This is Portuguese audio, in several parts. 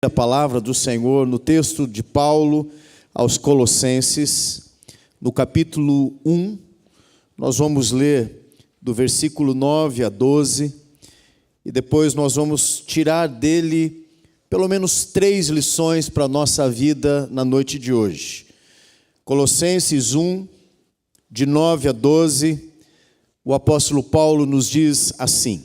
A palavra do Senhor no texto de Paulo aos Colossenses, no capítulo 1, nós vamos ler do versículo 9 a 12, e depois nós vamos tirar dele pelo menos 3 lições para a nossa vida na noite de hoje. Colossenses 1, de 9 a 12, o apóstolo Paulo nos diz assim: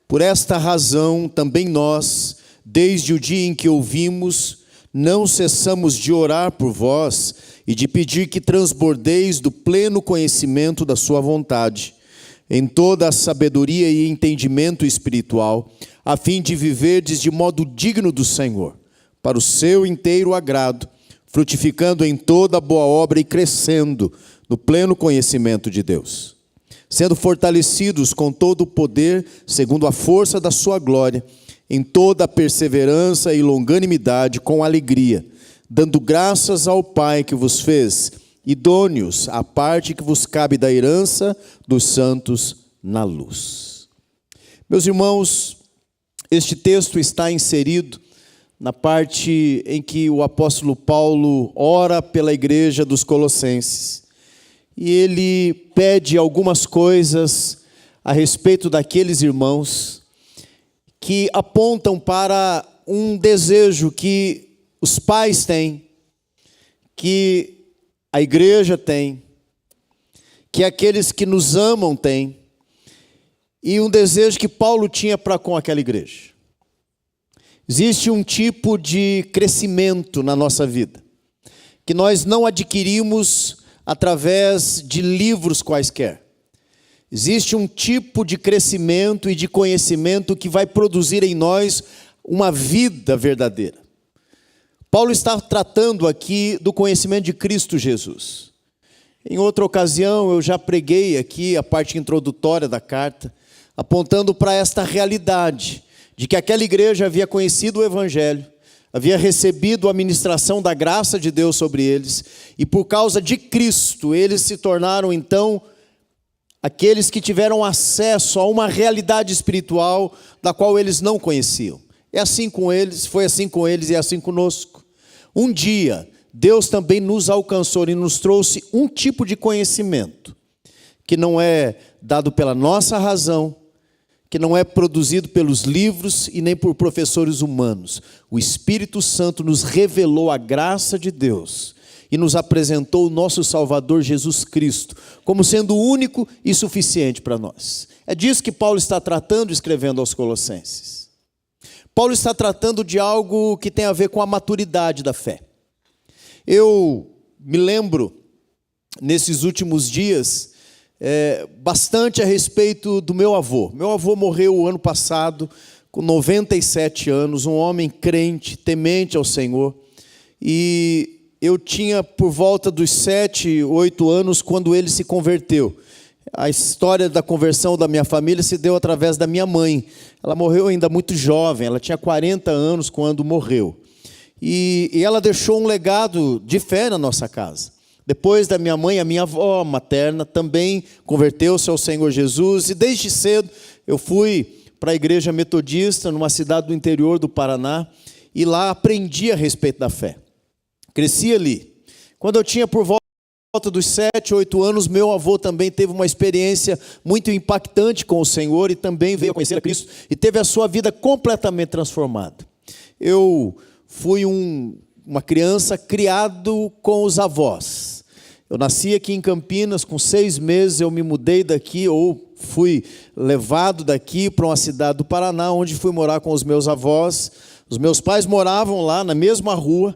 por esta razão também nós, desde o dia em que ouvimos, não cessamos de orar por vós e de pedir que transbordeis do pleno conhecimento da sua vontade, em toda a sabedoria e entendimento espiritual, a fim de viverdes de modo digno do Senhor, para o seu inteiro agrado, frutificando em toda boa obra e crescendo no pleno conhecimento de Deus, sendo fortalecidos com todo o poder, segundo a força da sua glória, em toda a perseverança e longanimidade com alegria, dando graças ao Pai que vos fez idôneos à parte que vos cabe da herança dos santos na luz. Meus irmãos, este texto está inserido na parte em que o apóstolo Paulo ora pela igreja dos Colossenses. E ele pede algumas coisas a respeito daqueles irmãos que apontam para um desejo que os pais têm, que a igreja tem, que aqueles que nos amam têm, e um desejo que Paulo tinha para com aquela igreja. Existe um tipo de crescimento na nossa vida, que nós não adquirimos através de livros quaisquer. Existe um tipo de crescimento e de conhecimento que vai produzir em nós uma vida verdadeira. Paulo está tratando aqui do conhecimento de Cristo Jesus. Em outra ocasião eu já preguei aqui a parte introdutória da carta, apontando para esta realidade, de que aquela igreja havia conhecido o Evangelho, havia recebido a ministração da graça de Deus sobre eles, e por causa de Cristo, eles se tornaram então aqueles que tiveram acesso a uma realidade espiritual da qual eles não conheciam. É assim com eles, foi assim com eles e é assim conosco. Um dia, Deus também nos alcançou e nos trouxe um tipo de conhecimento, que não é dado pela nossa razão, que não é produzido pelos livros e nem por professores humanos. O Espírito Santo nos revelou a graça de Deus e nos apresentou o nosso Salvador Jesus Cristo como sendo o único e suficiente para nós. É disso que Paulo está tratando, escrevendo aos Colossenses. Paulo está tratando de algo que tem a ver com a maturidade da fé. Eu me lembro, nesses últimos dias, bastante a respeito do meu avô. Meu avô morreu o ano passado, com 97 anos, um homem crente, temente ao Senhor. E eu tinha por volta dos 7, 8 anos quando ele se converteu. A história da conversão da minha família se deu através da minha mãe. Ela morreu ainda muito jovem, ela tinha 40 anos quando morreu. E ela deixou um legado de fé na nossa casa. Depois da minha mãe, a minha avó materna também converteu-se ao Senhor Jesus. E desde cedo eu fui para a igreja metodista, numa cidade do interior do Paraná, e lá aprendi a respeito da fé. Cresci ali. Quando eu tinha por volta dos 7, 8 anos, meu avô também teve uma experiência muito impactante com o Senhor e também veio a conhecer a Cristo e teve a sua vida completamente transformada. Eu fui uma criança criado com os avós. Eu nasci aqui em Campinas, com 6 meses eu me mudei daqui, ou fui levado daqui para uma cidade do Paraná, onde fui morar com os meus avós. Os meus pais moravam lá na mesma rua,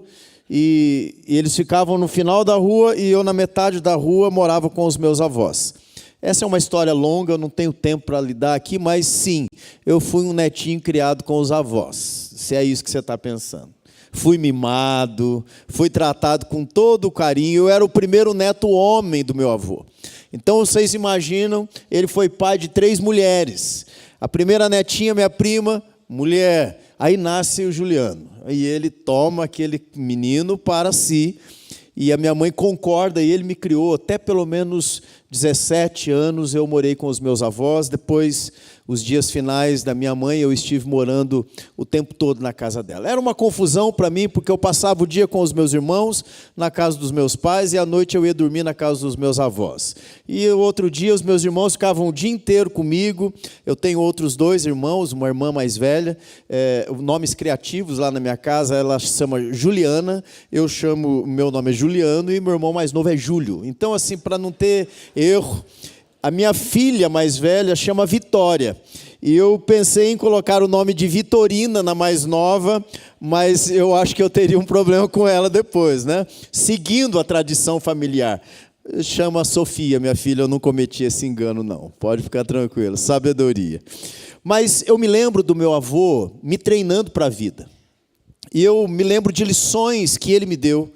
e eles ficavam no final da rua e eu na metade da rua morava com os meus avós. Essa é uma história longa, eu não tenho tempo para lidar aqui, mas sim, eu fui um netinho criado com os avós, se é isso que você está pensando. Fui mimado, fui tratado com todo o carinho, eu era o primeiro neto homem do meu avô. Então vocês imaginam, ele foi pai de 3 mulheres. A primeira netinha, minha prima, mulher. Aí nasce o Juliano, e ele toma aquele menino para si, e a minha mãe concorda, e ele me criou até pelo menos 17 anos, eu morei com os meus avós. Depois os dias finais da minha mãe, eu estive morando o tempo todo na casa dela. Era uma confusão para mim, porque eu passava o dia com os meus irmãos, na casa dos meus pais, e à noite eu ia dormir na casa dos meus avós. E o outro dia, os meus irmãos ficavam o dia inteiro comigo. Eu tenho outros 2 irmãos, uma irmã mais velha, nomes criativos lá na minha casa, ela se chama Juliana, meu nome é Juliano, e meu irmão mais novo é Júlio. Então, assim, para não ter erro, a minha filha mais velha chama Vitória. E eu pensei em colocar o nome de Vitorina na mais nova, mas eu acho que eu teria um problema com ela depois, né? Seguindo a tradição familiar. Chama Sofia, minha filha, eu não cometi esse engano, não. Pode ficar tranquilo, sabedoria. Mas eu me lembro do meu avô me treinando para a vida. E eu me lembro de lições que ele me deu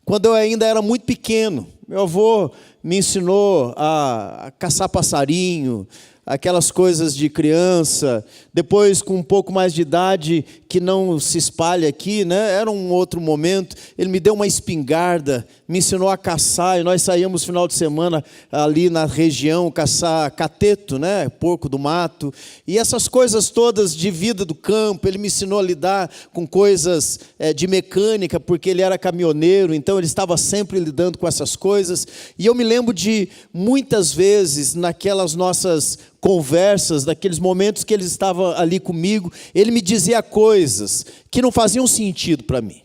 quando eu ainda era muito pequeno. Meu avô me ensinou a caçar passarinho, aquelas coisas de criança. Depois, com um pouco mais de idade, que não se espalha aqui, né? Era um outro momento. Ele me deu uma espingarda, me ensinou a caçar, e nós saíamos no final de semana ali na região caçar cateto, né? Porco do mato. E essas coisas todas de vida do campo, ele me ensinou a lidar com coisas de mecânica, porque ele era caminhoneiro, então ele estava sempre lidando com essas coisas. E eu me lembro de muitas vezes, naquelas nossas conversas, daqueles momentos que ele estava ali comigo, ele me dizia coisas que não faziam sentido para mim.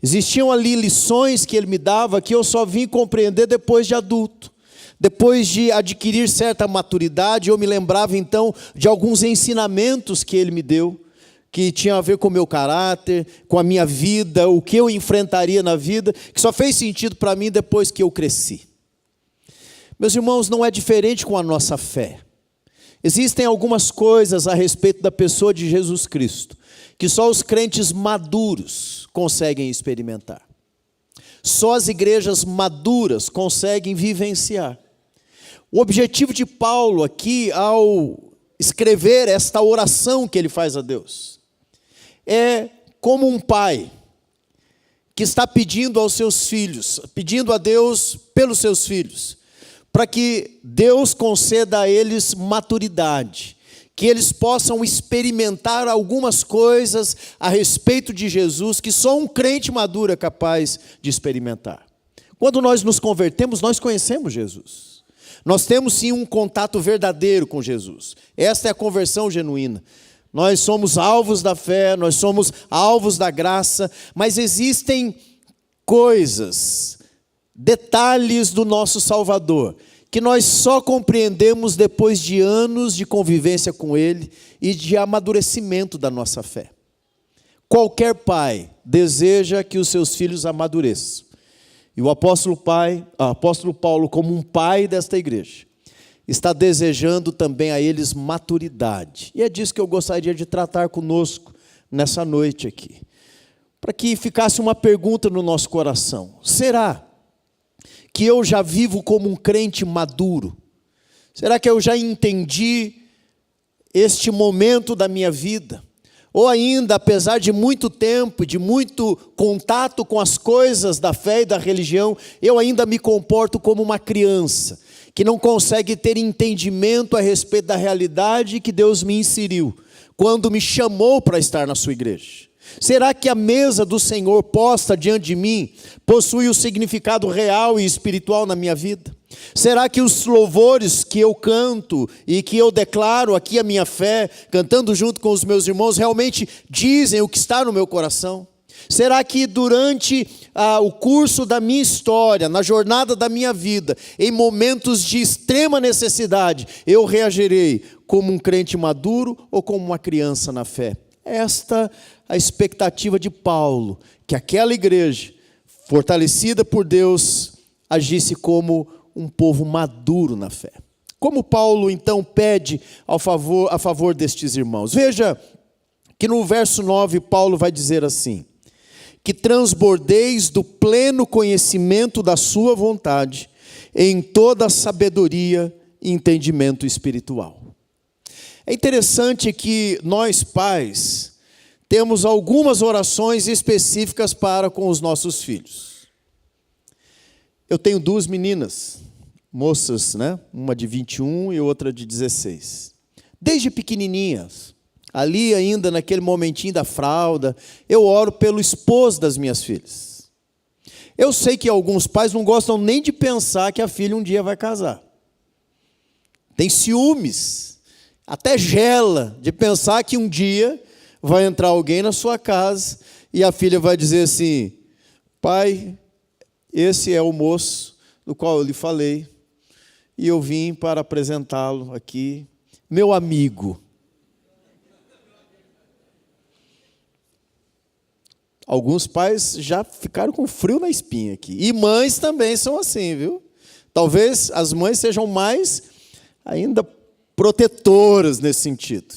Existiam ali lições que ele me dava que eu só vim compreender depois de adulto. Depois de adquirir certa maturidade, eu me lembrava então de alguns ensinamentos que ele me deu, que tinha a ver com o meu caráter, com a minha vida, o que eu enfrentaria na vida, que só fez sentido para mim depois que eu cresci. Meus irmãos, não é diferente com a nossa fé. Existem algumas coisas a respeito da pessoa de Jesus Cristo que só os crentes maduros conseguem experimentar. Só as igrejas maduras conseguem vivenciar. O objetivo de Paulo aqui, ao escrever esta oração que ele faz a Deus, é como um pai que está pedindo aos seus filhos, pedindo a Deus pelos seus filhos, para que Deus conceda a eles maturidade, que eles possam experimentar algumas coisas a respeito de Jesus que só um crente maduro é capaz de experimentar. Quando nós nos convertemos, nós conhecemos Jesus. Nós temos sim um contato verdadeiro com Jesus. Esta é a conversão genuína. Nós somos alvos da fé, nós somos alvos da graça, mas existem coisas, detalhes do nosso Salvador, que nós só compreendemos depois de anos de convivência com Ele e de amadurecimento da nossa fé. Qualquer pai deseja que os seus filhos amadureçam. E o apóstolo Paulo, como um pai desta igreja, está desejando também a eles maturidade. E é disso que eu gostaria de tratar conosco nessa noite aqui. Para que ficasse uma pergunta no nosso coração. Será que eu já vivo como um crente maduro? Será que eu já entendi este momento da minha vida? Ou ainda, apesar de muito tempo, de muito contato com as coisas da fé e da religião, eu ainda me comporto como uma criança, que não consegue ter entendimento a respeito da realidade que Deus me inseriu, quando me chamou para estar na sua igreja? Será que a mesa do Senhor posta diante de mim possui o significado real e espiritual na minha vida? Será que os louvores que eu canto e que eu declaro aqui a minha fé, cantando junto com os meus irmãos, realmente dizem o que está no meu coração? Será que durante o curso da minha história, na jornada da minha vida, em momentos de extrema necessidade, eu reagirei como um crente maduro ou como uma criança na fé? Esta a expectativa de Paulo, que aquela igreja, fortalecida por Deus, agisse como um povo maduro na fé. Como Paulo então pede a favor destes irmãos? Veja que no verso 9 Paulo vai dizer assim: que transbordeis do pleno conhecimento da sua vontade, em toda sabedoria e entendimento espiritual. É interessante que nós pais temos algumas orações específicas para com os nossos filhos. Eu tenho 2 meninas, moças, né? Uma de 21 e outra de 16. Desde pequenininhas, ali ainda naquele momentinho da fralda, eu oro pelo esposo das minhas filhas. Eu sei que alguns pais não gostam nem de pensar que a filha um dia vai casar. Tem ciúmes, até gela de pensar que um dia vai entrar alguém na sua casa e a filha vai dizer assim: pai, esse é o moço do qual eu lhe falei, e eu vim para apresentá-lo aqui, meu amigo. Alguns pais já ficaram com frio na espinha aqui. E mães também são assim, viu? Talvez as mães sejam mais ainda protetoras nesse sentido.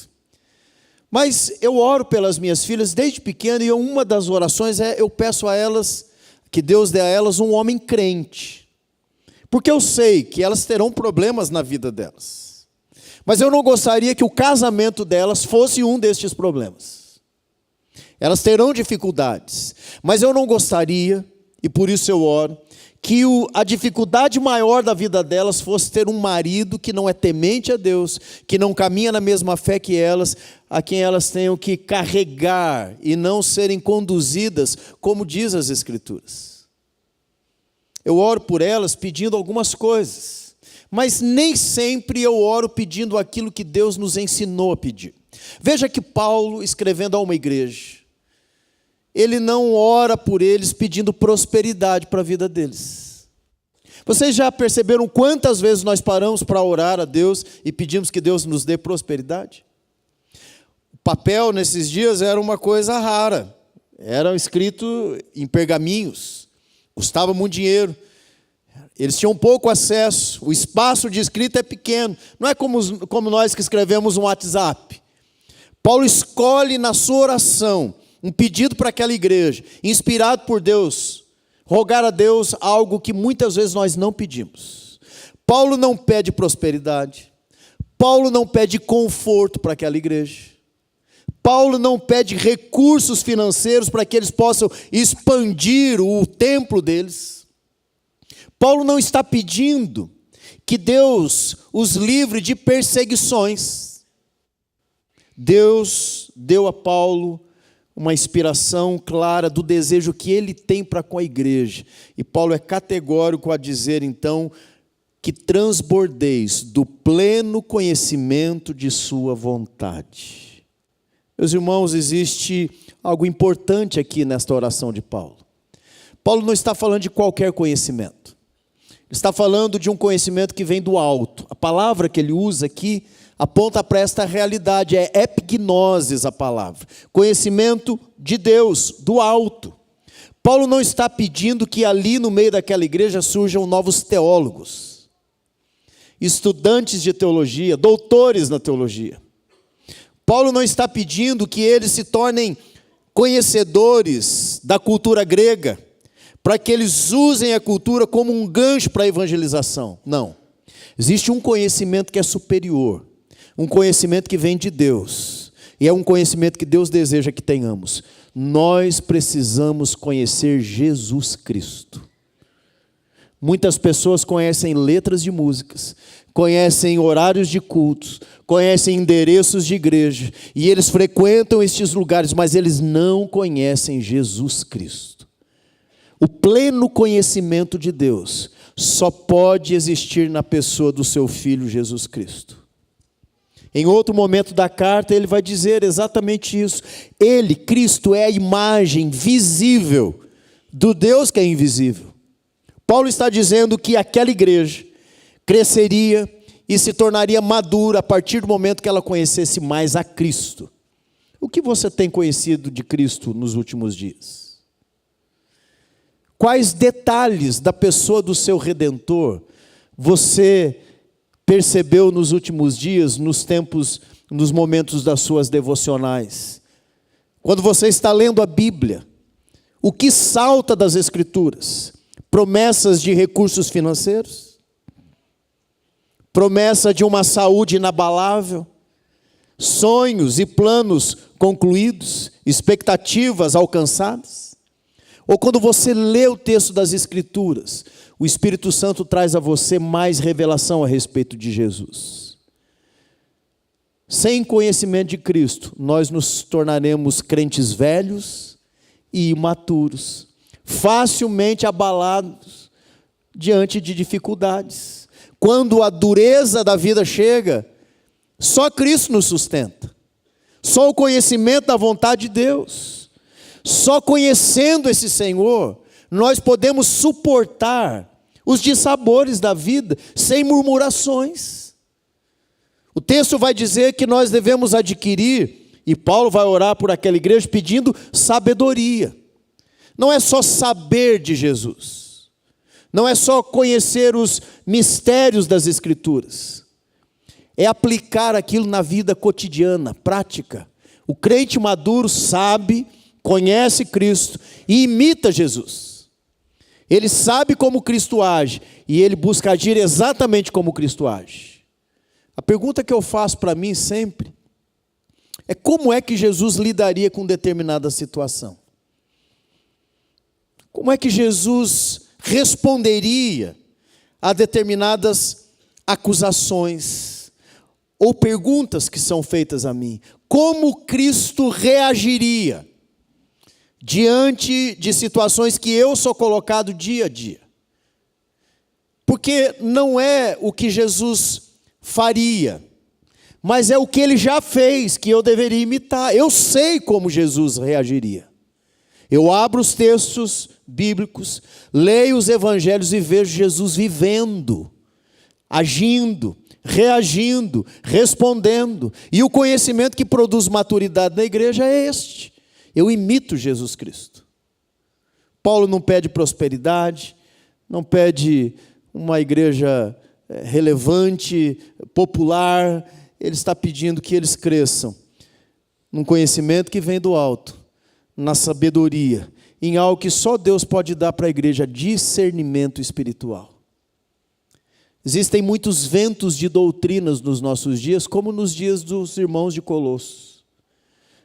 Mas eu oro pelas minhas filhas desde pequena, e uma das orações eu peço a elas, que Deus dê a elas um homem crente. Porque eu sei que elas terão problemas na vida delas. Mas eu não gostaria que o casamento delas fosse um destes problemas. Elas terão dificuldades, mas eu não gostaria, e por isso eu oro, que a dificuldade maior da vida delas fosse ter um marido que não é temente a Deus, que não caminha na mesma fé que elas, a quem elas tenham que carregar e não serem conduzidas, como diz as Escrituras. Eu oro por elas pedindo algumas coisas, mas nem sempre eu oro pedindo aquilo que Deus nos ensinou a pedir. Veja que Paulo, escrevendo a uma igreja, ele não ora por eles pedindo prosperidade para a vida deles. Vocês já perceberam quantas vezes nós paramos para orar a Deus e pedimos que Deus nos dê prosperidade? O papel nesses dias era uma coisa rara, era escrito em pergaminhos, custava muito dinheiro, eles tinham pouco acesso, o espaço de escrita é pequeno, não é como nós que escrevemos um WhatsApp. Paulo escolhe na sua oração um pedido para aquela igreja, inspirado por Deus, rogar a Deus algo que muitas vezes nós não pedimos. Paulo não pede prosperidade, Paulo não pede conforto para aquela igreja, Paulo não pede recursos financeiros para que eles possam expandir o templo deles. Paulo não está pedindo que Deus os livre de perseguições. Deus deu a Paulo uma inspiração clara do desejo que ele tem para com a igreja. E Paulo é categórico a dizer, então, que transbordeis do pleno conhecimento de sua vontade. Meus irmãos, existe algo importante aqui nesta oração de Paulo. Paulo não está falando de qualquer conhecimento. Ele está falando de um conhecimento que vem do alto. A palavra que ele usa aqui aponta para esta realidade, é epignosis a palavra, conhecimento de Deus, do alto. Paulo não está pedindo que ali no meio daquela igreja surjam novos teólogos, estudantes de teologia, doutores na teologia. Paulo não está pedindo que eles se tornem conhecedores da cultura grega, para que eles usem a cultura como um gancho para a evangelização. Não, existe um conhecimento que é superior, um conhecimento que vem de Deus, e é um conhecimento que Deus deseja que tenhamos. Nós precisamos conhecer Jesus Cristo. Muitas pessoas conhecem letras de músicas, conhecem horários de cultos, conhecem endereços de igreja, e eles frequentam estes lugares, mas eles não conhecem Jesus Cristo. O pleno conhecimento de Deus só pode existir na pessoa do seu Filho Jesus Cristo. Em outro momento da carta, ele vai dizer exatamente isso. Ele, Cristo, é a imagem visível do Deus que é invisível. Paulo está dizendo que aquela igreja cresceria e se tornaria madura a partir do momento que ela conhecesse mais a Cristo. O que você tem conhecido de Cristo nos últimos dias? Quais detalhes da pessoa do seu Redentor você percebeu nos últimos dias, nos momentos das suas devocionais? Quando você está lendo a Bíblia, o que salta das Escrituras? Promessas de recursos financeiros? Promessa de uma saúde inabalável? Sonhos e planos concluídos? Expectativas alcançadas? Ou quando você lê o texto das Escrituras, o Espírito Santo traz a você mais revelação a respeito de Jesus? Sem conhecimento de Cristo, nós nos tornaremos crentes velhos e imaturos, facilmente abalados diante de dificuldades. Quando a dureza da vida chega, só Cristo nos sustenta. Só o conhecimento da vontade de Deus. Só conhecendo esse Senhor, nós podemos suportar os dissabores da vida sem murmurações. O texto vai dizer que nós devemos adquirir, e Paulo vai orar por aquela igreja pedindo sabedoria. Não é só saber de Jesus, não é só conhecer os mistérios das Escrituras, é aplicar aquilo na vida cotidiana, prática. O crente maduro sabe, conhece Cristo e imita Jesus. Ele sabe como Cristo age e ele busca agir exatamente como Cristo age. A pergunta que eu faço para mim sempre é: como é que Jesus lidaria com determinada situação? Como é que Jesus responderia a determinadas acusações ou perguntas que são feitas a mim? Como Cristo reagiria diante de situações que eu sou colocado dia a dia? Porque não é o que Jesus faria, mas é o que ele já fez que eu deveria imitar. Eu sei como Jesus reagiria. Eu abro os textos bíblicos, leio os evangelhos e vejo Jesus vivendo, agindo, reagindo, respondendo. E o conhecimento que produz maturidade na igreja é este: eu imito Jesus Cristo. Paulo não pede prosperidade, não pede uma igreja relevante, popular. Ele está pedindo que eles cresçam num conhecimento que vem do alto, na sabedoria, em algo que só Deus pode dar para a igreja: discernimento espiritual. Existem muitos ventos de doutrinas nos nossos dias, como nos dias dos irmãos de Colossos.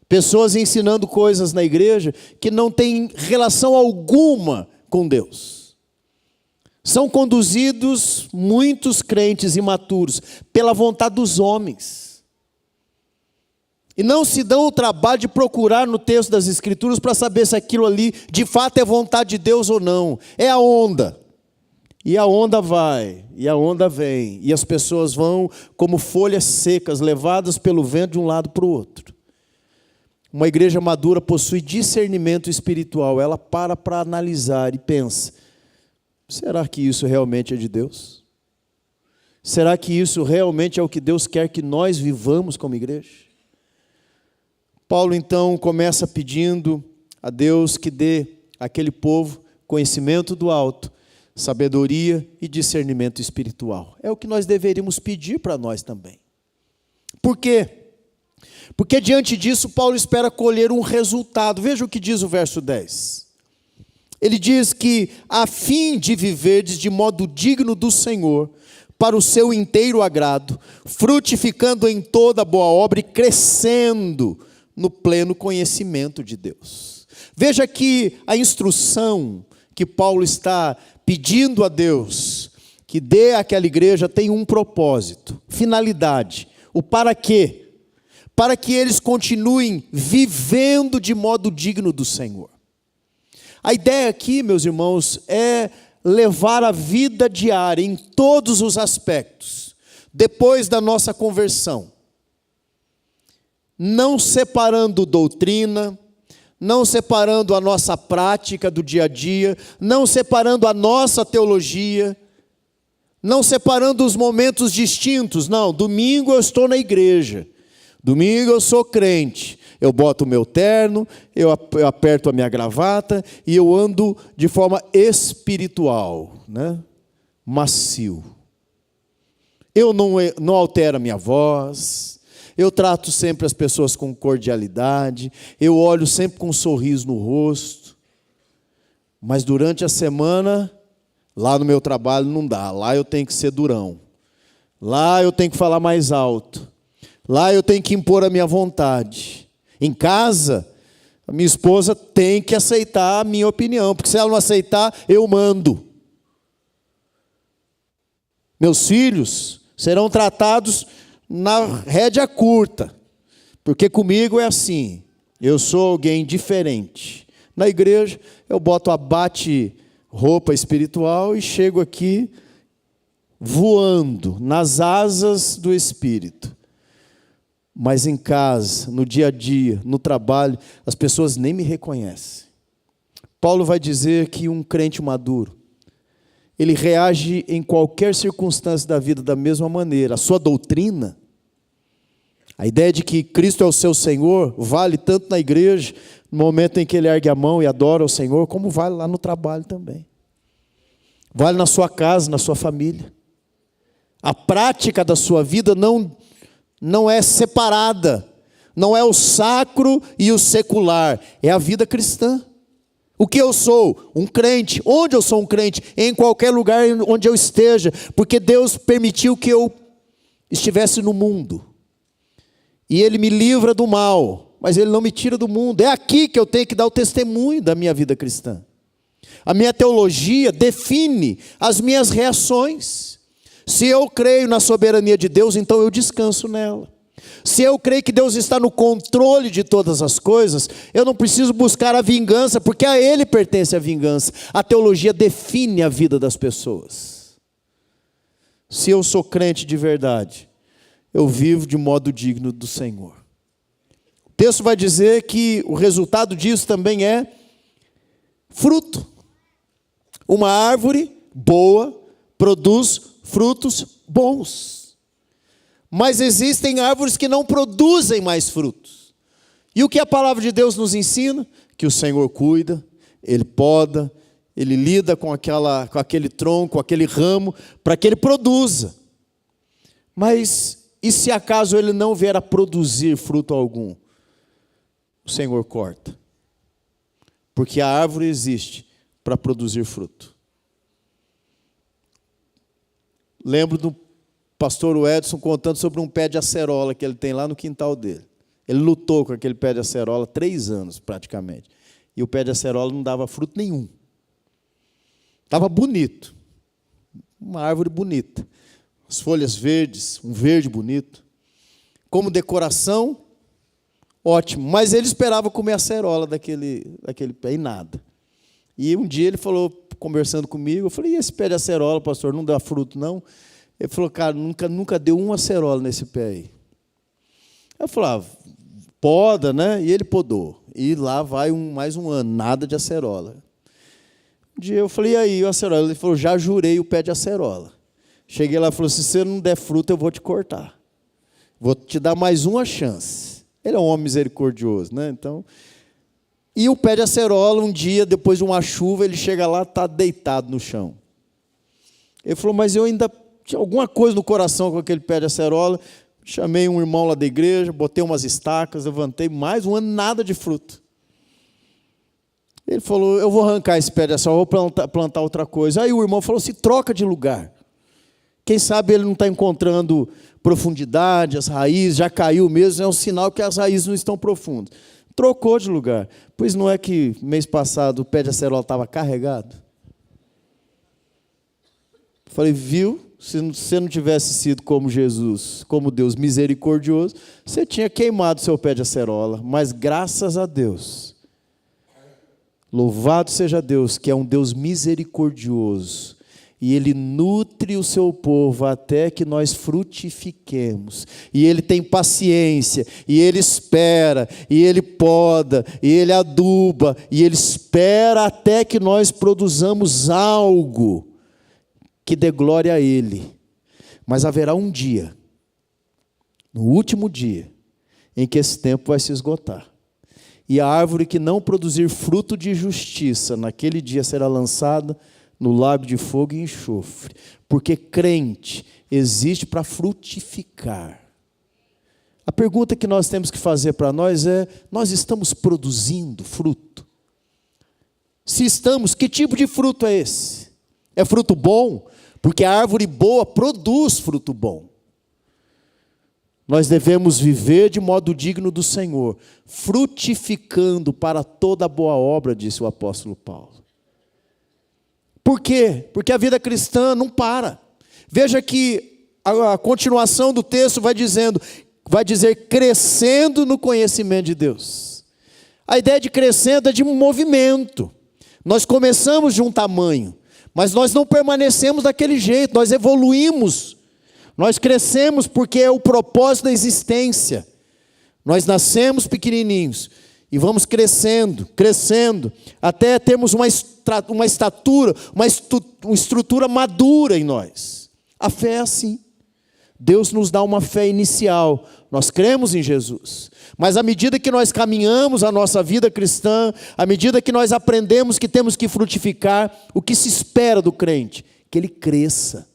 Pessoas ensinando coisas na igreja que não têm relação alguma com Deus. São conduzidos muitos crentes imaturos pela vontade dos homens. E não se dão o trabalho de procurar no texto das Escrituras para saber se aquilo ali de fato é vontade de Deus ou não. É a onda. E a onda vai, e a onda vem, e as pessoas vão como folhas secas, levadas pelo vento de um lado para o outro. Uma igreja madura possui discernimento espiritual. Ela para analisar e pensa: será que isso realmente é de Deus? Será que isso realmente é o que Deus quer que nós vivamos como igreja? Paulo então começa pedindo a Deus que dê àquele povo conhecimento do alto, sabedoria e discernimento espiritual. É o que nós deveríamos pedir para nós também. Por quê? Porque diante disso Paulo espera colher um resultado. Veja o que diz o verso 10. Ele diz que a fim de viverdes de modo digno do Senhor, para o seu inteiro agrado, frutificando em toda boa obra e crescendo no pleno conhecimento de Deus. Veja que a instrução que Paulo está pedindo a Deus que dê àquela igreja tem um propósito, finalidade. O para quê? Para que eles continuem vivendo de modo digno do Senhor. A ideia aqui, meus irmãos, é levar a vida diária em todos os aspectos, depois da nossa conversão, não separando doutrina, não separando a nossa prática do dia a dia, não separando a nossa teologia, não separando os momentos distintos. Não, domingo eu estou na igreja, domingo eu sou crente, eu boto o meu terno, eu aperto a minha gravata e eu ando de forma espiritual, né? Macio. Eu não altero a minha voz, eu trato sempre as pessoas com cordialidade, eu olho sempre com um sorriso no rosto. Mas durante a semana, lá no meu trabalho não dá, lá eu tenho que ser durão, lá eu tenho que falar mais alto, lá eu tenho que impor a minha vontade. Em casa, a minha esposa tem que aceitar a minha opinião, porque se ela não aceitar, eu mando. Meus filhos serão tratados na rédea curta, porque comigo é assim, eu sou alguém diferente. Na igreja, eu boto a bate-roupa espiritual e chego aqui voando nas asas do Espírito. Mas em casa, no dia a dia, no trabalho, as pessoas nem me reconhecem. Paulo vai dizer que um crente maduro, ele reage em qualquer circunstância da vida da mesma maneira. A sua doutrina, a ideia de que Cristo é o seu Senhor, vale tanto na igreja, no momento em que ele ergue a mão e adora o Senhor, como vale lá no trabalho também. Vale na sua casa, na sua família. A prática da sua vida não é separada, não é o sacro e o secular, é a vida cristã. O que eu sou? Um crente. Onde eu sou um crente? Em qualquer lugar onde eu esteja, porque Deus permitiu que eu estivesse no mundo. E Ele me livra do mal, mas Ele não me tira do mundo. É aqui que eu tenho que dar o testemunho da minha vida cristã. A minha teologia define as minhas reações. Se eu creio na soberania de Deus, então eu descanso nela. Se eu creio que Deus está no controle de todas as coisas, eu não preciso buscar a vingança, porque a Ele pertence a vingança. A teologia define a vida das pessoas. Se eu sou crente de verdade, eu vivo de modo digno do Senhor. O texto vai dizer que o resultado disso também é fruto. Uma árvore boa produz frutos bons. Mas existem árvores que não produzem mais frutos. E o que a palavra de Deus nos ensina? Que o Senhor cuida, Ele poda, Ele lida com aquele tronco, com aquele ramo, para que ele produza. Mas e se acaso ele não vier a produzir fruto algum? O Senhor corta. Porque a árvore existe para produzir fruto. Lembro do pastor Edson contando sobre um pé de acerola que ele tem lá no quintal dele. Ele lutou com aquele pé de acerola 3 anos praticamente. E o pé de acerola não dava fruto nenhum. Estava bonito. Uma árvore bonita. As folhas verdes, um verde bonito. Como decoração, ótimo. Mas ele esperava comer a acerola daquele pé e nada. E um dia ele falou, conversando comigo, eu falei, e esse pé de acerola, pastor, não dá fruto não? Ele falou, cara, nunca deu uma acerola nesse pé aí. Eu falei, poda, né? E ele podou. E lá vai mais um ano, nada de acerola. Um dia eu falei, e aí, o acerola? Ele falou, já jurei o pé de acerola. Cheguei lá e falou, se você não der fruto, eu vou te cortar. Vou te dar mais uma chance. Ele é um homem misericordioso, né? Então, e o pé de acerola, um dia, depois de uma chuva, ele chega lá, está deitado no chão. Ele falou, mas eu ainda tinha alguma coisa no coração com aquele pé de acerola. Chamei um irmão lá da igreja, botei umas estacas, levantei mais um ano, nada de fruto. Ele falou, eu vou arrancar esse pé de acerola, vou plantar outra coisa. Aí o irmão falou assim, troca de lugar. Quem sabe ele não está encontrando profundidade, as raízes, já caiu mesmo, é um sinal que as raízes não estão profundas. Trocou de lugar. Pois não é que mês passado o pé de acerola estava carregado? Falei, viu? Se você não tivesse sido como Jesus, como Deus misericordioso, você tinha queimado seu pé de acerola. Mas graças a Deus, louvado seja Deus, que é um Deus misericordioso. E Ele nutre o seu povo até que nós frutifiquemos. E Ele tem paciência, e Ele espera, e Ele poda, e Ele aduba, e Ele espera até que nós produzamos algo que dê glória a Ele. Mas haverá um dia, no último dia, em que esse tempo vai se esgotar. E a árvore que não produzir fruto de justiça, naquele dia será lançada no lago de fogo e enxofre. Porque crente existe para frutificar. A pergunta que nós temos que fazer para nós é, nós estamos produzindo fruto? Se estamos, que tipo de fruto é esse? É fruto bom? Porque a árvore boa produz fruto bom. Nós devemos viver de modo digno do Senhor, frutificando para toda boa obra, disse o apóstolo Paulo. Por quê? Porque a vida cristã não para. Veja que a continuação do texto vai dizer crescendo no conhecimento de Deus. A ideia de crescendo é de um movimento. Nós começamos de um tamanho, mas nós não permanecemos daquele jeito, nós evoluímos, nós crescemos porque é o propósito da existência. Nós nascemos pequenininhos e vamos crescendo, até termos uma estatura, uma estrutura madura em nós. A fé é assim. Deus nos dá uma fé inicial, nós cremos em Jesus, mas à medida que nós caminhamos a nossa vida cristã, à medida que nós aprendemos que temos que frutificar, o que se espera do crente? Que ele cresça,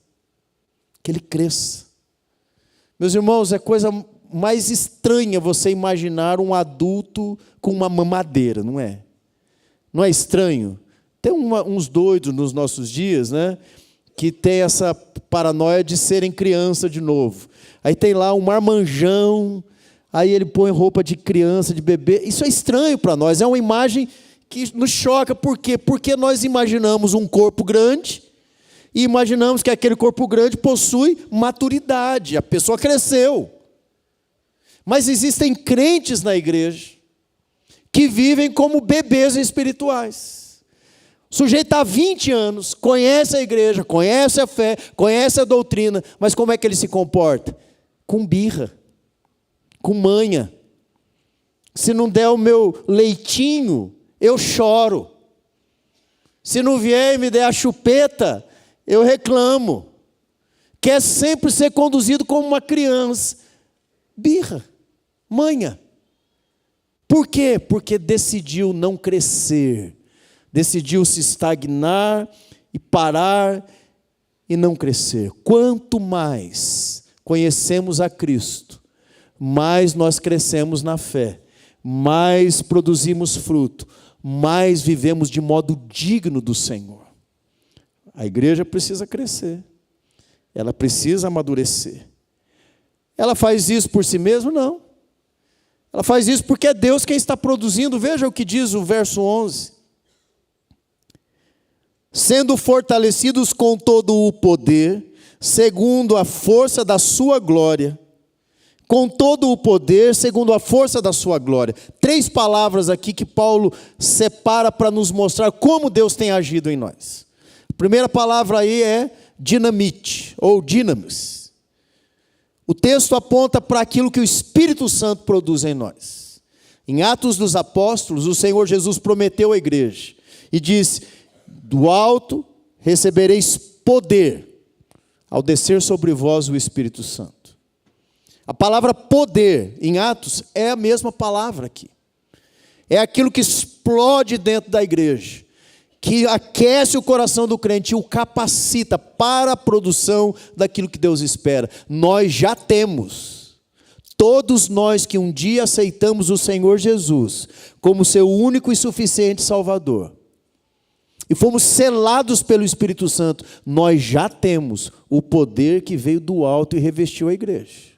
Meus irmãos, é coisa mais estranha você imaginar um adulto com uma mamadeira, não é? Não é estranho? Tem uns doidos nos nossos dias, né? Que tem essa paranoia de serem criança de novo. Aí tem lá um marmanjão, aí ele põe roupa de criança, de bebê. Isso é estranho para nós, é uma imagem que nos choca. Por quê? Porque nós imaginamos um corpo grande e imaginamos que aquele corpo grande possui maturidade, a pessoa cresceu. Mas existem crentes na igreja que vivem como bebês espirituais. O sujeito há 20 anos, conhece a igreja, conhece a fé, conhece a doutrina, mas como é que ele se comporta? Com birra, com manha. Se não der o meu leitinho, eu choro. Se não vier e me der a chupeta, eu reclamo. Quer sempre ser conduzido como uma criança. Birra, manha. Por quê? Porque decidiu não crescer. Decidiu se estagnar e parar e não crescer. Quanto mais conhecemos a Cristo, mais nós crescemos na fé, mais produzimos fruto, mais vivemos de modo digno do Senhor. A igreja precisa crescer, ela precisa amadurecer. Ela faz isso por si mesma? Não. Ela faz isso porque é Deus quem está produzindo. Veja o que diz o verso 11. Sendo fortalecidos com todo o poder, segundo a força da sua glória. Com todo o poder, segundo a força da sua glória. 3 palavras aqui que Paulo separa para nos mostrar como Deus tem agido em nós. A primeira palavra aí é dinamite, ou dinamis. O texto aponta para aquilo que o Espírito Santo produz em nós. Em Atos dos Apóstolos, o Senhor Jesus prometeu à igreja e disse: do alto recebereis poder, ao descer sobre vós o Espírito Santo. A palavra poder em Atos é a mesma palavra aqui. É aquilo que explode dentro da igreja, que aquece o coração do crente e o capacita para a produção daquilo que Deus espera. Nós já temos. Todos nós que um dia aceitamos o Senhor Jesus como seu único e suficiente Salvador, e fomos selados pelo Espírito Santo, nós já temos o poder que veio do alto e revestiu a igreja.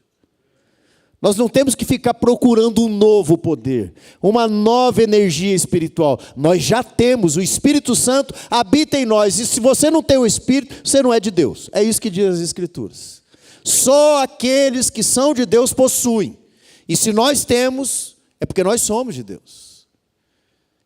Nós não temos que ficar procurando um novo poder, uma nova energia espiritual. Nós já temos, o Espírito Santo habita em nós. E se você não tem o Espírito, você não é de Deus. É isso que diz as Escrituras. Só aqueles que são de Deus possuem. E se nós temos, é porque nós somos de Deus.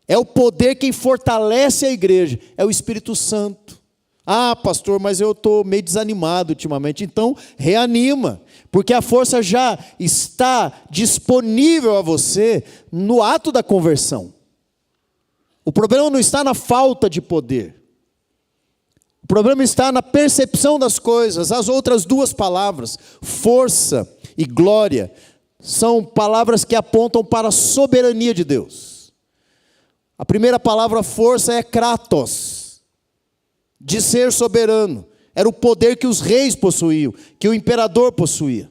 É o poder quem fortalece a igreja, é o Espírito Santo. Ah, pastor, mas eu estou meio desanimado ultimamente. Então, reanima, porque a força já está disponível a você no ato da conversão. O problema não está na falta de poder. O problema está na percepção das coisas. As outras 2 palavras, força e glória, são palavras que apontam para a soberania de Deus. A primeira palavra força é kratos, de ser soberano. Era o poder que os reis possuíam, que o imperador possuía.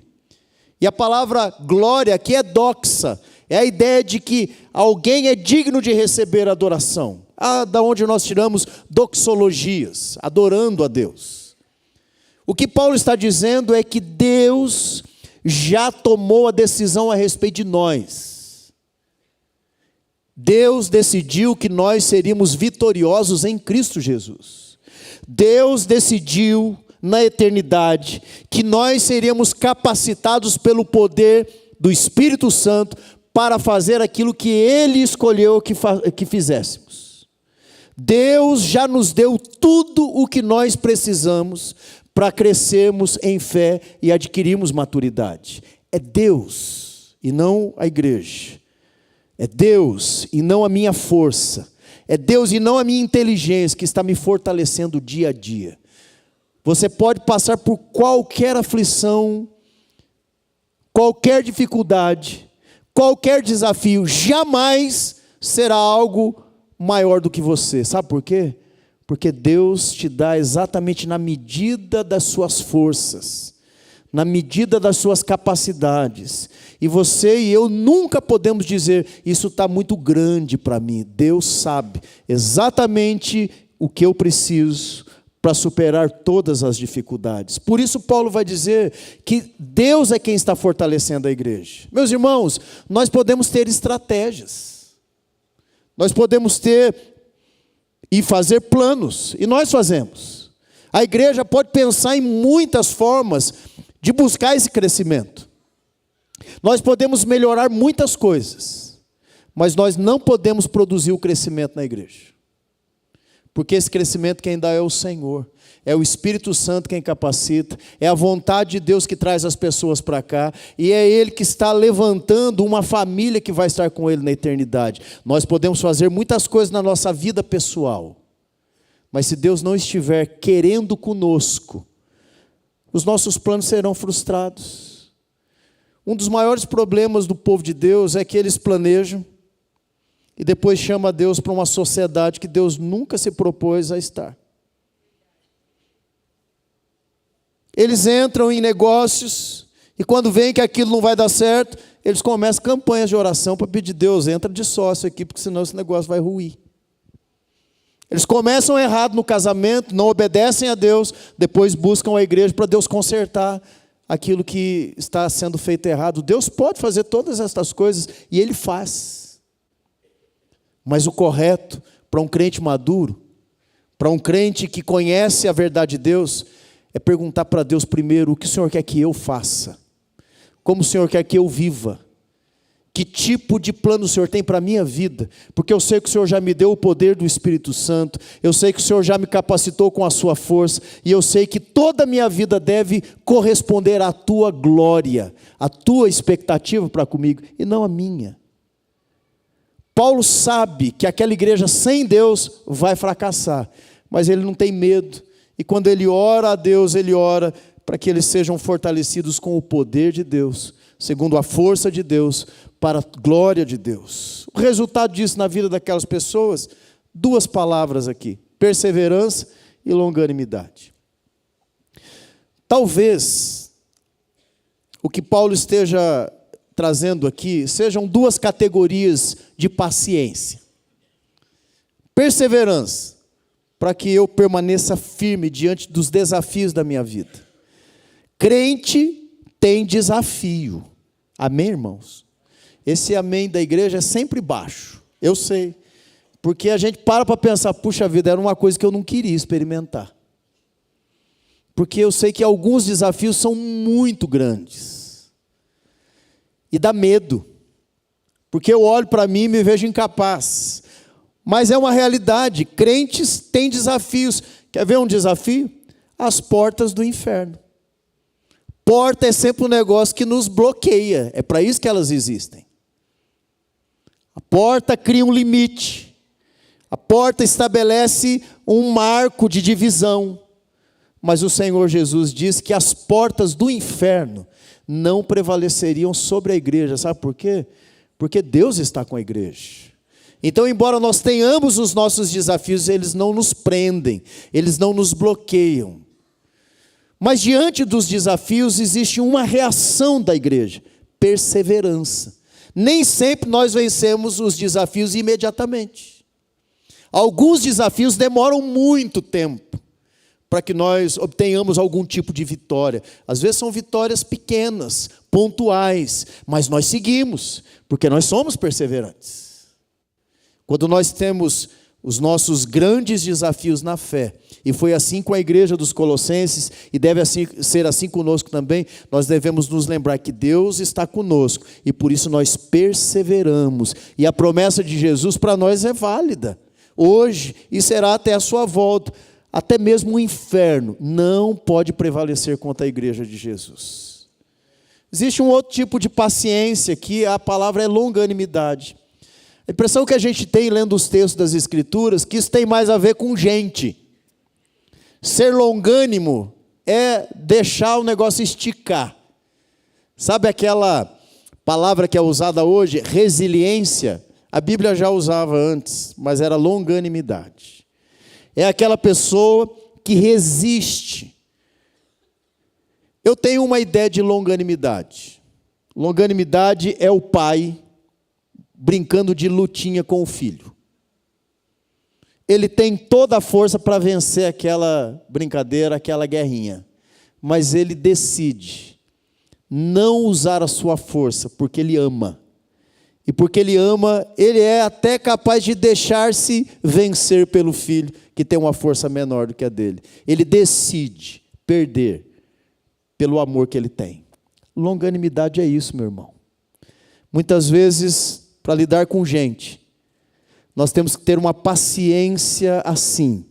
E a palavra glória aqui é doxa, é a ideia de que alguém é digno de receber adoração. Da onde nós tiramos doxologias, adorando a Deus. O que Paulo está dizendo é que Deus já tomou a decisão a respeito de nós. Deus decidiu que nós seríamos vitoriosos em Cristo Jesus. Deus decidiu na eternidade, que nós seríamos capacitados pelo poder do Espírito Santo para fazer aquilo que Ele escolheu que fizéssemos. Deus já nos deu tudo o que nós precisamos para crescermos em fé e adquirirmos maturidade. É Deus e não a igreja. É Deus e não a minha força. É Deus e não a minha inteligência que está me fortalecendo dia a dia. Você pode passar por qualquer aflição, qualquer dificuldade, qualquer desafio, jamais será algo maior do que você. Sabe por quê? Porque Deus te dá exatamente na medida das suas forças, na medida das suas capacidades. E você e eu nunca podemos dizer, isso está muito grande para mim. Deus sabe exatamente o que eu preciso para superar todas as dificuldades. Por isso Paulo vai dizer que Deus é quem está fortalecendo a igreja. Meus irmãos, nós podemos ter estratégias. Nós podemos ter e fazer planos, e nós fazemos. A igreja pode pensar em muitas formas de buscar esse crescimento. Nós podemos melhorar muitas coisas, mas nós não podemos produzir o crescimento na igreja. Porque esse crescimento quem dá é o Senhor, é o Espírito Santo quem capacita, é a vontade de Deus que traz as pessoas para cá, e é Ele que está levantando uma família que vai estar com Ele na eternidade. Nós podemos fazer muitas coisas na nossa vida pessoal, mas se Deus não estiver querendo conosco, os nossos planos serão frustrados. Um dos maiores problemas do povo de Deus é que eles planejam, e depois chama Deus para uma sociedade que Deus nunca se propôs a estar. Eles entram em negócios, e quando veem que aquilo não vai dar certo, eles começam campanhas de oração para pedir, Deus, entra de sócio aqui, porque senão esse negócio vai ruir. Eles começam errado no casamento, não obedecem a Deus, depois buscam a igreja para Deus consertar aquilo que está sendo feito errado. Deus pode fazer todas estas coisas, e Ele faz. Mas o correto para um crente maduro, para um crente que conhece a verdade de Deus, é perguntar para Deus primeiro, o que o Senhor quer que eu faça? Como o Senhor quer que eu viva? Que tipo de plano o Senhor tem para a minha vida? Porque eu sei que o Senhor já me deu o poder do Espírito Santo, eu sei que o Senhor já me capacitou com a sua força, e eu sei que toda a minha vida deve corresponder à tua glória, à tua expectativa para comigo, e não a minha. Paulo sabe que aquela igreja sem Deus vai fracassar, mas ele não tem medo, e quando ele ora a Deus, ele ora para que eles sejam fortalecidos com o poder de Deus, segundo a força de Deus, para a glória de Deus. O resultado disso na vida daquelas pessoas, duas palavras aqui, perseverança e longanimidade. Talvez o que Paulo esteja trazendo aqui sejam duas categorias de paciência. Perseverança, para que eu permaneça firme diante dos desafios da minha vida. Crente tem desafio. Amém, irmãos? Esse amém da igreja é sempre baixo. Eu sei. Porque a gente para pensar, puxa vida, era uma coisa que eu não queria experimentar. Porque eu sei que alguns desafios são muito grandes. E dá medo, porque eu olho para mim e me vejo incapaz, mas é uma realidade, crentes têm desafios. Quer ver um desafio? As portas do inferno. Porta é sempre um negócio que nos bloqueia, é para isso que elas existem. A porta cria um limite, a porta estabelece um marco de divisão, mas o Senhor Jesus diz que as portas do inferno não prevaleceriam sobre a igreja. Sabe por quê? Porque Deus está com a igreja. Então, embora nós tenhamos os nossos desafios, eles não nos prendem, eles não nos bloqueiam. Mas diante dos desafios existe uma reação da igreja, perseverança. Nem sempre nós vencemos os desafios imediatamente. Alguns desafios demoram muito tempo para que nós obtenhamos algum tipo de vitória. Às vezes são vitórias pequenas, pontuais, mas nós seguimos, porque nós somos perseverantes. Quando nós temos os nossos grandes desafios na fé. E foi assim com a igreja dos Colossenses, e deve ser assim conosco também. Nós devemos nos lembrar que Deus está conosco, e por isso nós perseveramos. E a promessa de Jesus para nós é válida, hoje, e será até a sua volta. Até mesmo o inferno não pode prevalecer contra a igreja de Jesus. Existe um outro tipo de paciência, que a palavra é longanimidade. A impressão que a gente tem lendo os textos das Escrituras, que isso tem mais a ver com gente. Ser longânimo é deixar o negócio esticar. Sabe aquela palavra que é usada hoje, resiliência? A Bíblia já usava antes, mas era longanimidade. É aquela pessoa que resiste. Eu tenho uma ideia de longanimidade. Longanimidade é o pai brincando de lutinha com o filho. Ele tem toda a força para vencer aquela brincadeira, aquela guerrinha. Mas ele decide não usar a sua força, porque ele ama. E porque ele ama, ele é até capaz de deixar-se vencer pelo filho, que tem uma força menor do que a dele. Ele decide perder pelo amor que ele tem. Longanimidade é isso, meu irmão. Muitas vezes, para lidar com gente, nós temos que ter uma paciência assim.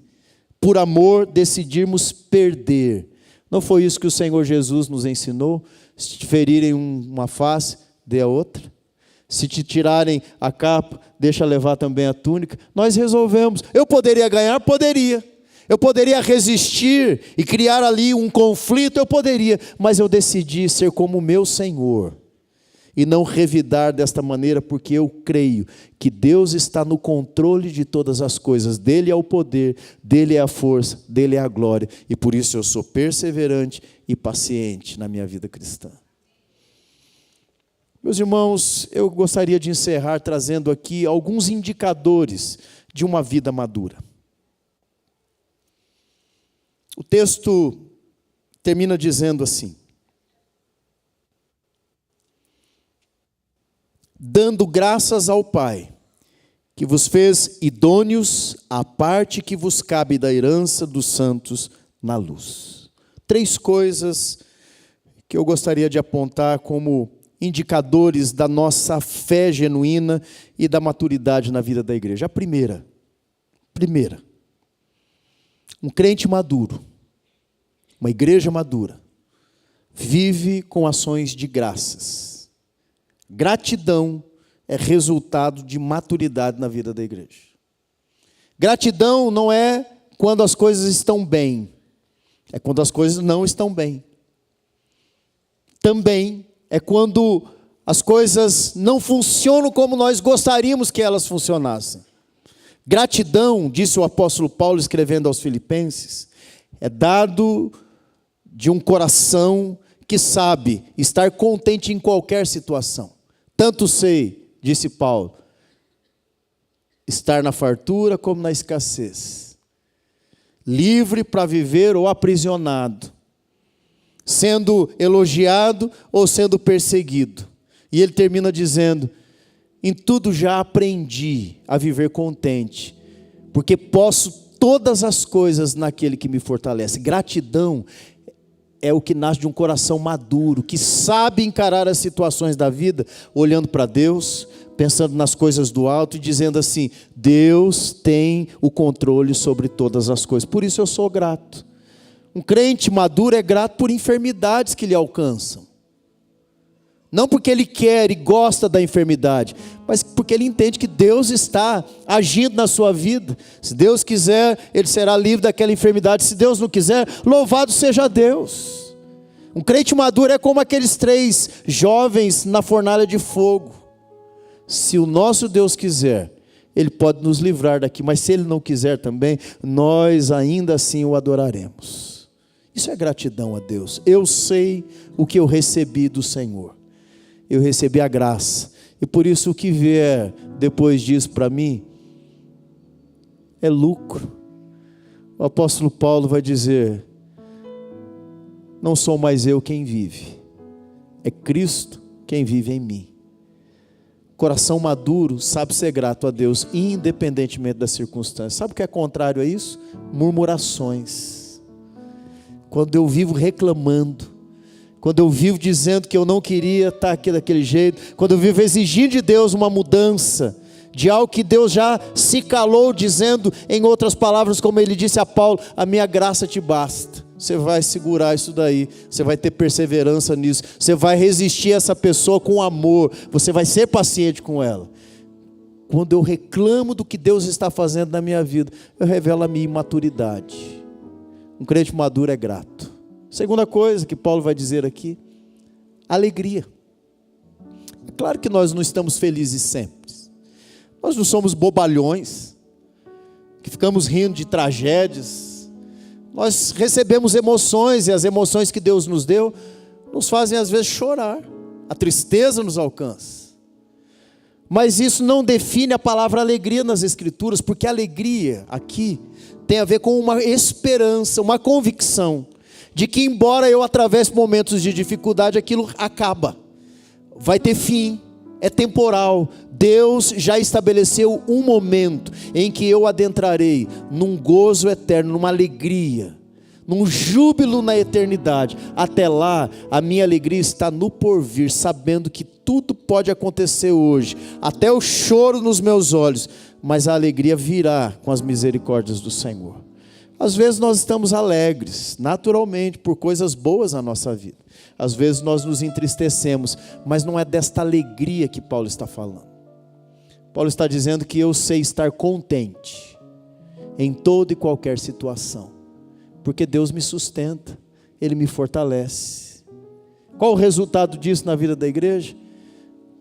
Por amor, decidirmos perder. Não foi isso que o Senhor Jesus nos ensinou? Se te ferirem uma face, dê a outra. Se te tirarem a capa, deixa levar também a túnica. Nós resolvemos. Eu poderia ganhar? Poderia. Eu poderia resistir e criar ali um conflito? Eu poderia. Mas eu decidi ser como o meu Senhor. E não revidar desta maneira, porque eu creio que Deus está no controle de todas as coisas. Dele é o poder, dele é a força, dele é a glória. E por isso eu sou perseverante e paciente na minha vida cristã. Meus irmãos, eu gostaria de encerrar trazendo aqui alguns indicadores de uma vida madura. O texto termina dizendo assim: dando graças ao Pai, que vos fez idôneos à parte que vos cabe da herança dos santos na luz. 3 coisas que eu gostaria de apontar como indicadores da nossa fé genuína e da maturidade na vida da igreja. A primeira, um crente maduro, uma igreja madura, vive com ações de graças. Gratidão é resultado de maturidade na vida da igreja. Gratidão não é quando as coisas estão bem, é quando as coisas não estão bem. Também é quando as coisas não funcionam como nós gostaríamos que elas funcionassem. Gratidão, disse o apóstolo Paulo escrevendo aos Filipenses, é dado de um coração que sabe estar contente em qualquer situação. Tanto sei, disse Paulo, estar na fartura como na escassez, livre para viver ou aprisionado, sendo elogiado ou sendo perseguido. E ele termina dizendo: em tudo já aprendi a viver contente, porque posso todas as coisas naquele que me fortalece. Gratidão é o que nasce de um coração maduro, que sabe encarar as situações da vida, olhando para Deus, pensando nas coisas do alto e dizendo assim: Deus tem o controle sobre todas as coisas. Por isso eu sou grato. Um crente maduro é grato por enfermidades que lhe alcançam. Não porque ele quer e gosta da enfermidade, mas porque ele entende que Deus está agindo na sua vida. Se Deus quiser, ele será livre daquela enfermidade. Se Deus não quiser, louvado seja Deus. Um crente maduro é como aqueles 3 jovens na fornalha de fogo. Se o nosso Deus quiser, Ele pode nos livrar daqui, mas se Ele não quiser também, nós ainda assim o adoraremos. Isso é gratidão a Deus. Eu sei o que eu recebi do Senhor. Eu recebi a graça. E por isso o que vier depois disso para mim é lucro. O apóstolo Paulo vai dizer: não sou mais eu quem vive, é Cristo quem vive em mim. Coração maduro sabe ser grato a Deus, independentemente das circunstâncias. Sabe o que é contrário a isso? Murmurações. Quando eu vivo reclamando, quando eu vivo dizendo que eu não queria estar aqui daquele jeito, quando eu vivo exigindo de Deus uma mudança, de algo que Deus já se calou, dizendo em outras palavras, como Ele disse a Paulo, a minha graça te basta. Você vai segurar isso daí, você vai ter perseverança nisso, você vai resistir a essa pessoa com amor, você vai ser paciente com ela. Quando eu reclamo do que Deus está fazendo na minha vida, eu revelo a minha imaturidade. Um crente maduro é grato. Segunda coisa que Paulo vai dizer aqui, alegria. É claro que nós não estamos felizes sempre, nós não somos bobalhões, que ficamos rindo de tragédias. Nós recebemos emoções, e as emoções que Deus nos deu, nos fazem às vezes chorar, a tristeza nos alcança. Mas isso não define a palavra alegria nas Escrituras, porque alegria aqui tem a ver com uma esperança, uma convicção, de que embora eu atravesse momentos de dificuldade, aquilo acaba, vai ter fim, é temporal. Deus já estabeleceu um momento em que eu adentrarei num gozo eterno, numa alegria, num júbilo na eternidade. Até lá, a minha alegria está no porvir, sabendo que tudo pode acontecer hoje, até o choro nos meus olhos, mas a alegria virá com as misericórdias do Senhor. Às vezes nós estamos alegres, naturalmente, por coisas boas na nossa vida. Às vezes nós nos entristecemos, mas não é desta alegria que Paulo está falando. Paulo está dizendo que eu sei estar contente em toda e qualquer situação, porque Deus me sustenta, Ele me fortalece. Qual o resultado disso na vida da igreja?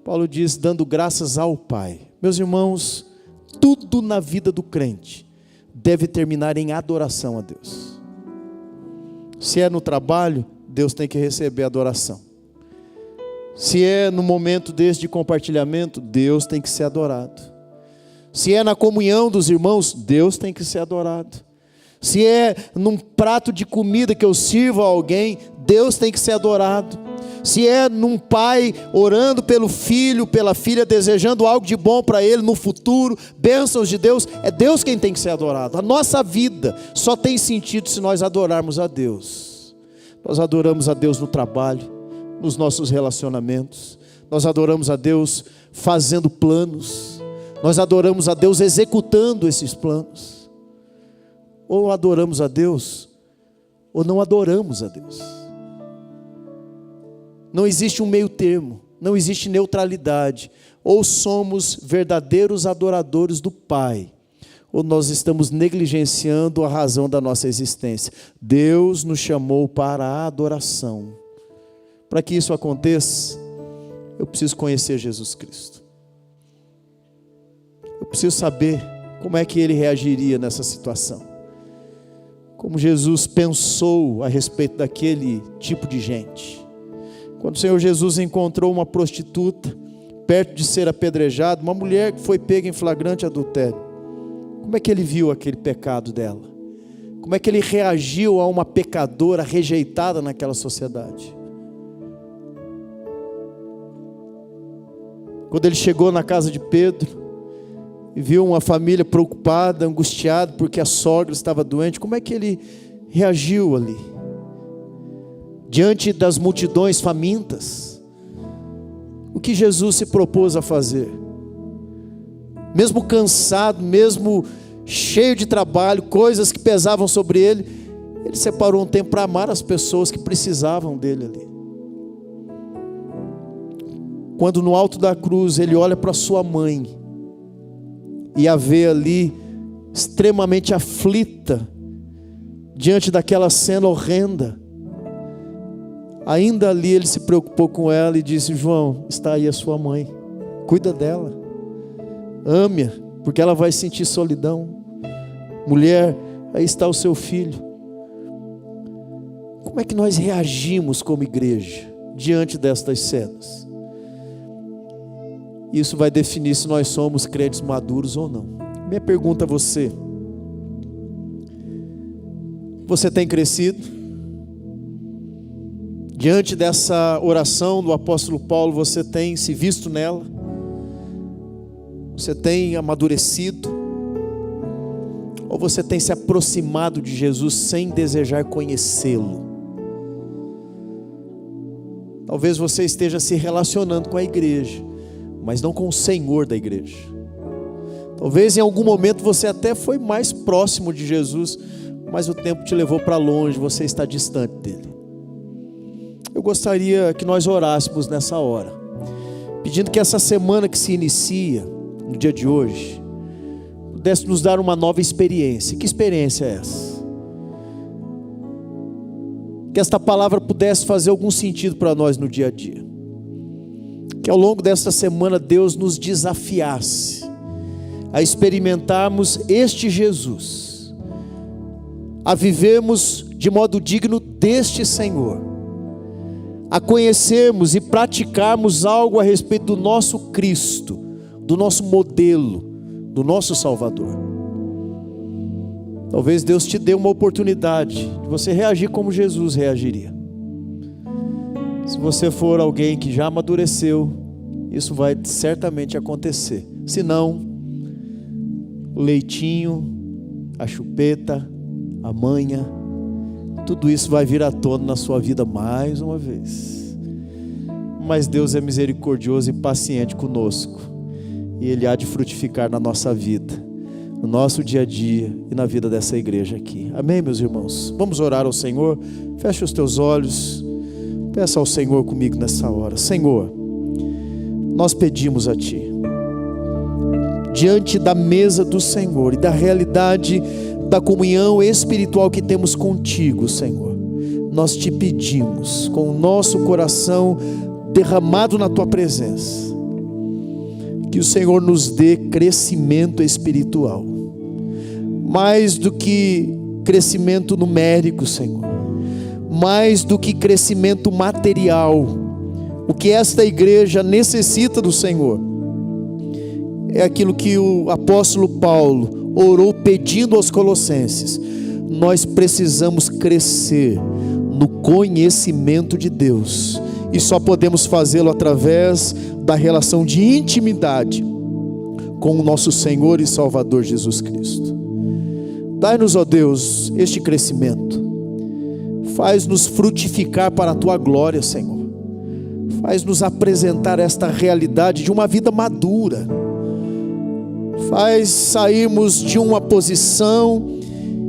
Paulo diz, dando graças ao Pai. Meus irmãos, tudo na vida do crente deve terminar em adoração a Deus. Se é no trabalho, Deus tem que receber adoração. Se é no momento desse de compartilhamento, Deus tem que ser adorado. Se é na comunhão dos irmãos, Deus tem que ser adorado. Se é num prato de comida que eu sirvo a alguém, Deus tem que ser adorado. Se é num pai orando pelo filho, pela filha, desejando algo de bom para ele no futuro, bênçãos de Deus, é Deus quem tem que ser adorado. A nossa vida só tem sentido se nós adorarmos a Deus. Nós adoramos a Deus no trabalho, nos nossos relacionamentos, nós adoramos a Deus fazendo planos, nós adoramos a Deus executando esses planos. Ou adoramos a Deus, ou não adoramos a Deus. Não existe um meio termo, não existe neutralidade. Ou somos verdadeiros adoradores do Pai, ou nós estamos negligenciando a razão da nossa existência. Deus nos chamou para a adoração. Para que isso aconteça, eu preciso conhecer Jesus Cristo. Eu preciso saber como é que Ele reagiria nessa situação. Como Jesus pensou a respeito daquele tipo de gente. Quando o Senhor Jesus encontrou uma prostituta, perto de ser apedrejada, uma mulher que foi pega em flagrante adultério. Como é que Ele viu aquele pecado dela? Como é que Ele reagiu a uma pecadora rejeitada naquela sociedade? Quando Ele chegou na casa de Pedro e viu uma família preocupada, angustiada, porque a sogra estava doente, como é que Ele reagiu ali? Diante das multidões famintas, o que Jesus se propôs a fazer? Mesmo cansado, mesmo cheio de trabalho, coisas que pesavam sobre Ele, Ele separou um tempo para amar as pessoas que precisavam dEle ali. Quando no alto da cruz Ele olha para sua mãe e a vê ali extremamente aflita diante daquela cena horrenda, ainda ali Ele se preocupou com ela e disse: João, está aí a sua mãe, cuida dela, ame-a, porque ela vai sentir solidão. Mulher, aí está o seu filho. Como é que nós reagimos como igreja diante destas cenas? Isso vai definir se nós somos crentes maduros ou não. Minha pergunta a você: você tem crescido? Diante dessa oração do apóstolo Paulo, você tem se visto nela? Você tem amadurecido? Ou você tem se aproximado de Jesus sem desejar conhecê-lo? Talvez você esteja se relacionando com a igreja, mas não com o Senhor da igreja. Talvez em algum momento você até foi mais próximo de Jesus, mas o tempo te levou para longe, você está distante dele. Eu gostaria que nós orássemos nessa hora, pedindo que essa semana que se inicia, no dia de hoje, pudesse nos dar uma nova experiência. Que experiência é essa? Que esta palavra pudesse fazer algum sentido para nós no dia a dia. Que ao longo desta semana Deus nos desafiasse a experimentarmos este Jesus, a vivermos de modo digno deste Senhor, a conhecermos e praticarmos algo a respeito do nosso Cristo, do nosso modelo, do nosso Salvador. Talvez Deus te dê uma oportunidade de você reagir como Jesus reagiria. Se você for alguém que já amadureceu, isso vai certamente acontecer. Se não, o leitinho, a chupeta, a manha, tudo isso vai vir à tona na sua vida mais uma vez. Mas Deus é misericordioso e paciente conosco, e Ele há de frutificar na nossa vida, no nosso dia a dia e na vida dessa igreja aqui. Amém, meus irmãos? Vamos orar ao Senhor. Feche os teus olhos, peça ao Senhor comigo nessa hora. Senhor, nós pedimos a Ti, diante da mesa do Senhor e da realidade da comunhão espiritual que temos contigo, Senhor, nós te pedimos, com o nosso coração derramado na Tua presença, que o Senhor nos dê crescimento espiritual, mais do que crescimento numérico, Senhor, mais do que crescimento material. O que esta igreja necessita do Senhor é aquilo que o apóstolo Paulo orou pedindo aos colossenses: nós precisamos crescer no conhecimento de Deus, e só podemos fazê-lo através da relação de intimidade com o nosso Senhor e Salvador Jesus Cristo. Dai-nos, ó Deus, este crescimento, faz-nos frutificar para a Tua glória, Senhor, faz-nos apresentar esta realidade de uma vida madura, faz sairmos de uma posição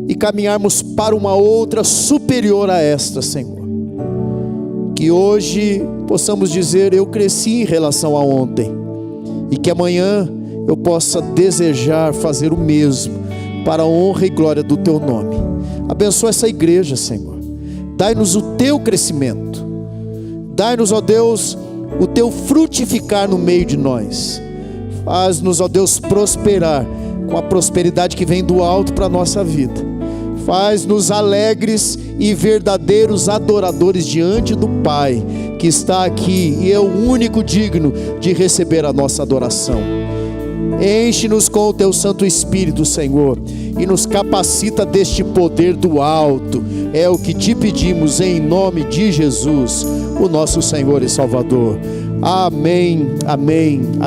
e caminharmos para uma outra superior a esta, Senhor. Que hoje possamos dizer: eu cresci em relação a ontem, e que amanhã eu possa desejar fazer o mesmo, para a honra e glória do Teu nome. Abençoa essa igreja, Senhor, dai-nos o Teu crescimento, dai-nos, ó Deus, o Teu frutificar no meio de nós. Faz-nos, ó Deus, prosperar com a prosperidade que vem do alto para a nossa vida. Faz-nos alegres e verdadeiros adoradores diante do Pai, que está aqui e é o único digno de receber a nossa adoração. Enche-nos com o Teu Santo Espírito, Senhor, e nos capacita deste poder do alto. É o que Te pedimos em nome de Jesus, o nosso Senhor e Salvador. Amém, amém.